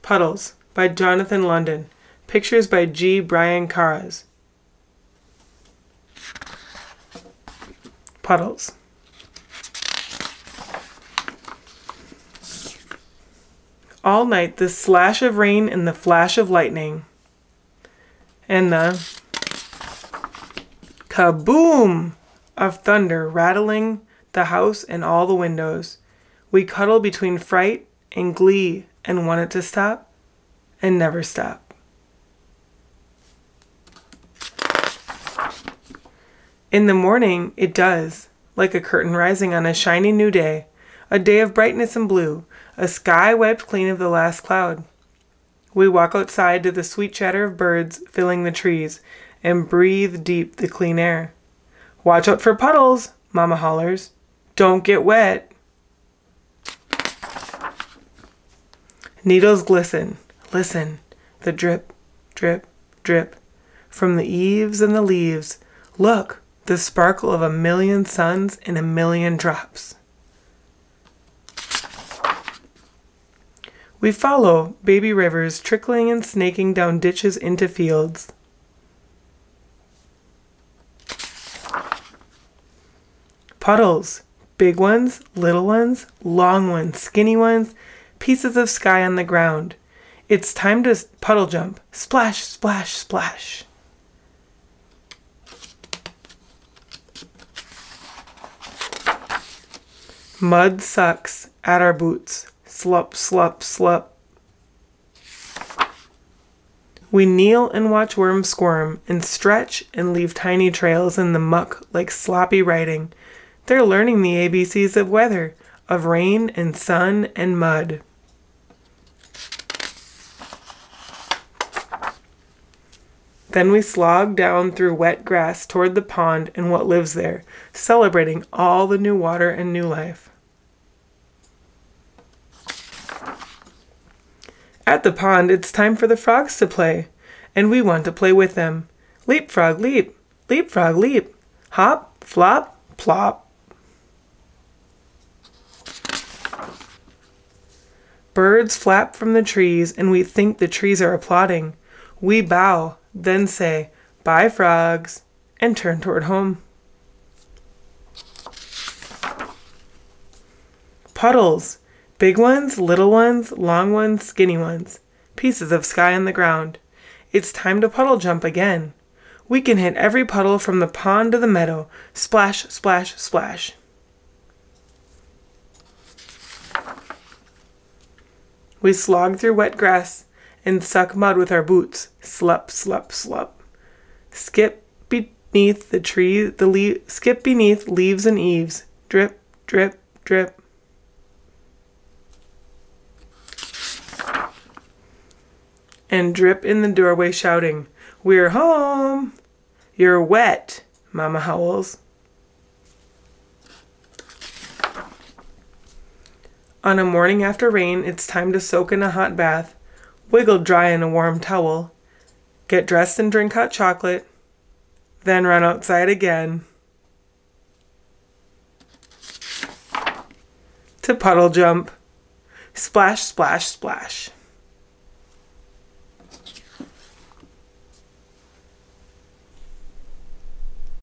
Puddles by Jonathan London. Pictures by G. Brian Caras. Puddles. All night the slash of rain and the flash of lightning and the kaboom of thunder rattling the house and all the windows. We cuddle between fright and glee and want it to stop and never stop. In the morning it does, like a curtain rising on a shiny new day, a day of brightness and blue, a sky wiped clean of the last cloud. We walk outside to the sweet chatter of birds filling the trees and breathe deep the clean air. Watch out for puddles, Mama hollers. Don't get wet. Needles glisten. Listen, the drip, drip, drip from the eaves and the leaves. Look, the sparkle of a million suns in a million drops. We follow baby rivers trickling and snaking down ditches into fields. Puddles, big ones, little ones, long ones, skinny ones, pieces of sky on the ground. It's time to puddle jump. Splash, splash, splash. Mud sucks at our boots. Slup, slup, slup. We kneel and watch worms squirm and stretch and leave tiny trails in the muck like sloppy writing. They're learning the ABCs of weather, of rain and sun and mud. Then we slog down through wet grass toward the pond and what lives there, celebrating all the new water and new life. At the pond, it's time for the frogs to play, and we want to play with them. Leapfrog, leap, leapfrog, leap, hop, flop, plop. Birds flap from the trees, and we think the trees are applauding. We bow, then say, "Bye, frogs," and turn toward home. Puddles. Big ones, little ones, long ones, skinny ones. Pieces of sky on the ground. It's time to puddle jump again. We can hit every puddle from the pond to the meadow. Splash, splash, splash. We slog through wet grass and suck mud with our boots. Slup, slup, slup. Skip beneath skip beneath leaves and eaves. Drip, drip, drip. And drip in the doorway shouting, "We're home!" "You're wet," Mama howls. On a morning after rain, it's time to soak in a hot bath, wiggle dry in a warm towel, get dressed and drink hot chocolate, then run outside again to puddle jump. Splash, splash, splash.